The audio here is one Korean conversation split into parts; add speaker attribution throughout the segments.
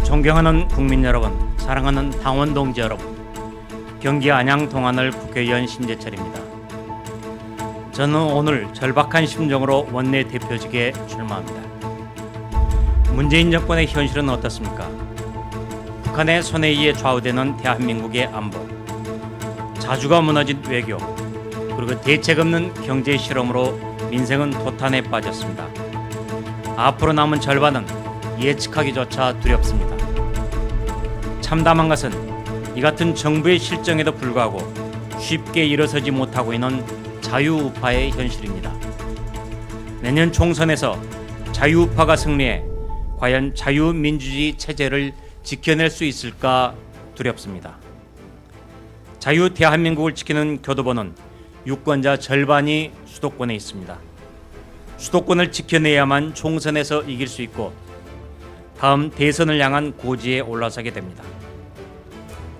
Speaker 1: 존경하는 국민 여러분, 사랑하는 당원 동지 여러분, 경기 안양 동안을 국회의원 심재철입니다. 저는 오늘 절박한 심정으로 원내대표직에 출마합니다. 문재인 정권의 현실은 어떻습니까? 북한의 손에 의해 좌우되는 대한민국의 안보, 자주가 무너진 외교, 그리고 대책 없는 경제 실험으로 민생은 도탄에 빠졌습니다. 앞으로 남은 절반은 예측하기조차 두렵습니다. 참담한 것은 이 같은 정부의 실정에도 불구하고 쉽게 일어서지 못하고 있는 자유우파의 현실입니다. 내년 총선에서 자유우파가 승리해 과연 자유민주주의 체제를 지켜낼 수 있을까 두렵습니다. 자유 대한민국을 지키는 교도보는 유권자 절반이 수도권에 있습니다. 수도권을 지켜내야만 총선에서 이길 수 있고 다음 대선을 향한 고지에 올라서게 됩니다.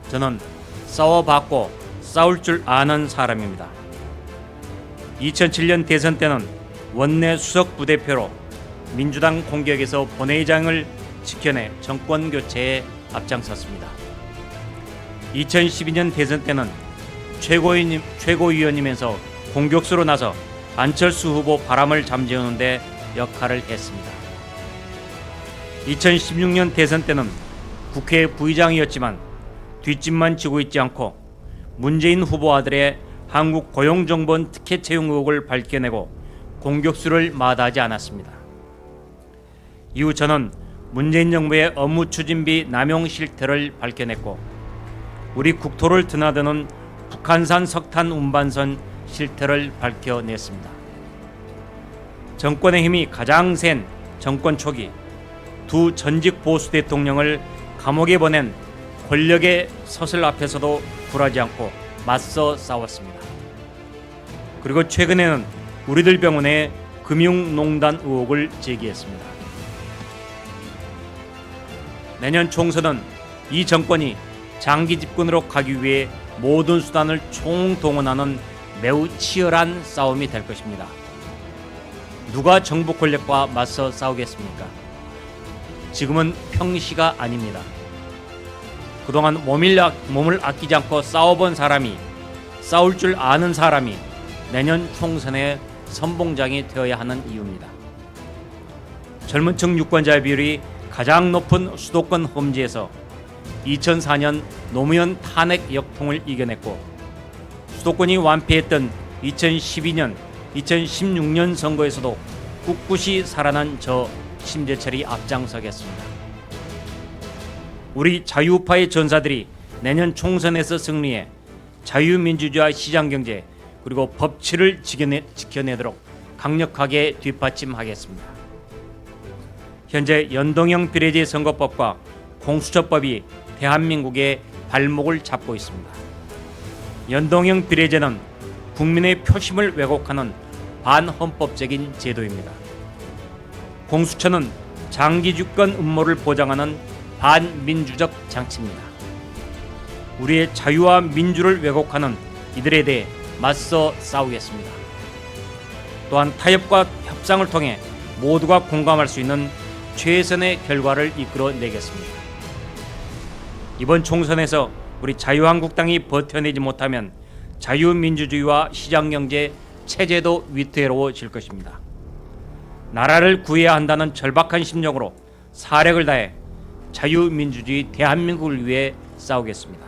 Speaker 1: 저는 싸워봤고 싸울 줄 아는 사람입니다. 2007년 대선 때는 원내 수석 부대표로 민주당 공격에서 본회의장을 지켜내 정권 교체에 앞장섰습니다. 2012년 대선 때는 최고위원이면서 공격수로 나서 안철수 후보 바람을 잠재우는 데 역할을 했습니다. 2016년 대선 때는 국회 부의장이었지만 뒷짐만 지고 있지 않고 문재인 후보 아들의 한국고용정보원 특혜 채용 의혹을 밝혀내고 공격수를 마다하지 않았습니다. 이후 저는 문재인 정부의 업무 추진비 남용 실태를 밝혀냈고 우리 국토를 드나드는 북한산 석탄 운반선 실태를 밝혀냈습니다. 정권의 힘이 가장 센 정권 초기 두 전직 보수 대통령을 감옥에 보낸 권력의 서슬 앞에서도 굴하지 않고 맞서 싸웠습니다. 그리고 최근에는 우리들 병원에 금융농단 의혹을 제기했습니다. 내년 총선은 이 정권이 장기 집권으로 가기 위해 모든 수단을 총동원하는 매우 치열한 싸움이 될 것입니다. 누가 정부 권력과 맞서 싸우겠습니까? 지금은 평시가 아닙니다. 그동안 몸을 아끼지 않고 싸워본 사람이, 싸울 줄 아는 사람이 내년 총선의 선봉장이 되어야 하는 이유입니다. 젊은 층 유권자의 비율이 가장 높은 수도권 험지에서 2004년 노무현 탄핵 역풍을 이겨냈고 수도권이 완패했던 2012년, 2016년 선거에서도 꿋꿋이 살아난 저 심재철이 앞장서겠습니다. 우리 자유우파의 전사들이 내년 총선에서 승리해 자유민주주의와 시장경제 그리고 법치를 지켜내도록 강력하게 뒷받침하겠습니다. 현재 연동형 비례제 선거법과 공수처법이 대한민국의 발목을 잡고 있습니다. 연동형 비례제는 국민의 표심을 왜곡하는 반헌법적인 제도입니다. 공수처는 장기 집권 음모를 보장하는 반민주적 장치입니다. 우리의 자유와 민주를 왜곡하는 이들에 대해 맞서 싸우겠습니다. 또한 타협과 협상을 통해 모두가 공감할 수 있는 최선의 결과를 이끌어내겠습니다. 이번 총선에서 우리 자유한국당이 버텨내지 못하면 자유민주주의와 시장경제 체제도 위태로워질 것입니다. 나라를 구해야 한다는 절박한 심정으로 사력을 다해 자유민주주의 대한민국을 위해 싸우겠습니다.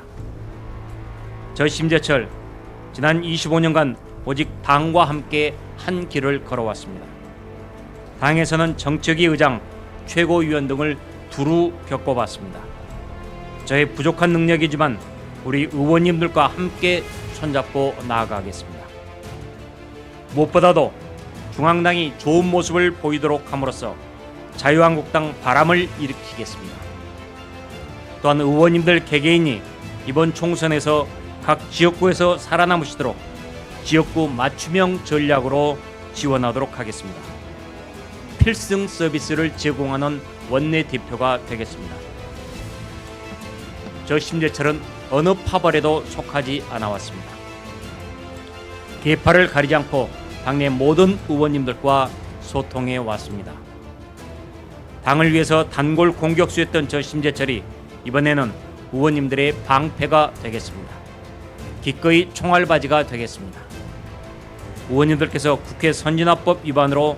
Speaker 1: 저 심재철, 지난 25년간 오직 당과 함께 한 길을 걸어왔습니다. 당에서는 정책위 의장, 최고위원 등을 두루 겪어봤습니다. 저의 부족한 능력이지만 우리 의원님들과 함께 손잡고 나아가겠습니다. 무엇보다도 중앙당이 좋은 모습을 보이도록 함으로써 자유한국당 바람을 일으키겠습니다. 또한 의원님들 개개인이 이번 총선에서 각 지역구에서 살아남으시도록 지역구 맞춤형 전략으로 지원하도록 하겠습니다. 필승 서비스를 제공하는 원내대표가 되겠습니다. 저 심재철은 어느 파벌에도 속하지 않아왔습니다. 계파를 가리지 않고 당내 모든 의원님들과 소통해 왔습니다. 당을 위해서 단골 공격수였던 저 심재철이 이번에는 의원님들의 방패가 되겠습니다. 기꺼이 총알바지가 되겠습니다. 의원님들께서 국회 선진화법 위반으로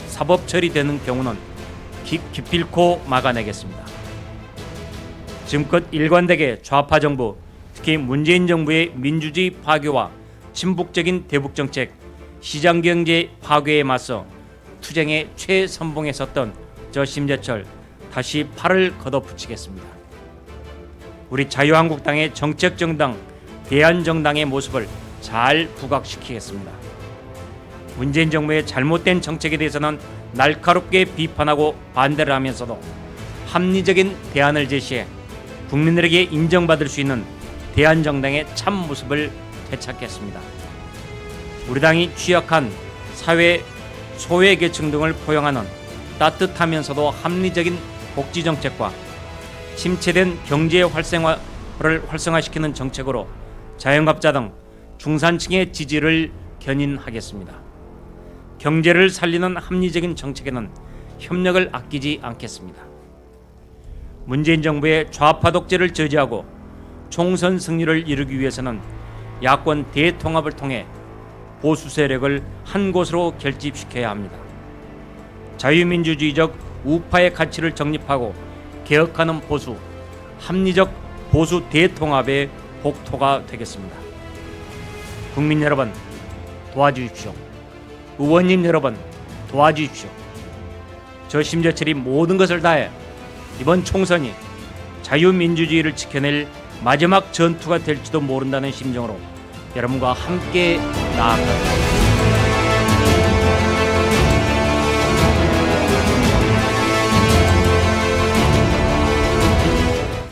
Speaker 1: 사법 처리되는 경우는 기필코 막아내겠습니다. 지금껏 일관되게 좌파 정부, 특히 문재인 정부의 민주주의 파괴와 친북적인 대북 정책, 시장 경제 파괴에 맞서 투쟁의 최선봉에 섰던 저 심재철 다시 팔을 걷어붙이겠습니다. 우리 자유한국당의 정책정당, 대안정당의 모습을 잘 부각시키겠습니다. 문재인 정부의 잘못된 정책에 대해서는 날카롭게 비판하고 반대를 하면서도 합리적인 대안을 제시해 국민들에게 인정받을 수 있는 대안정당의 참 모습을 되찾겠습니다. 우리 당이 취약한 사회 소외계층 등을 포용하는 따뜻하면서도 합리적인 복지정책과 침체된 경제 활성화를 활성화시키는 정책으로 자영업자 등 중산층의 지지를 견인하겠습니다. 경제를 살리는 합리적인 정책에는 협력을 아끼지 않겠습니다. 문재인 정부의 좌파 독재를 저지하고 총선 승리를 이루기 위해서는 야권 대통합을 통해 보수 세력을 한 곳으로 결집시켜야 합니다. 자유민주주의적 우파의 가치를 정립하고 개혁하는 보수, 합리적 보수 대통합의 복토가 되겠습니다. 국민 여러분, 도와주십시오. 의원님 여러분, 도와주십시오. 저 심재철이 모든 것을 다해 이번 총선이 자유민주주의를 지켜낼 마지막 전투가 될지도 모른다는 심정으로 여러분과 함께 나아갑니다.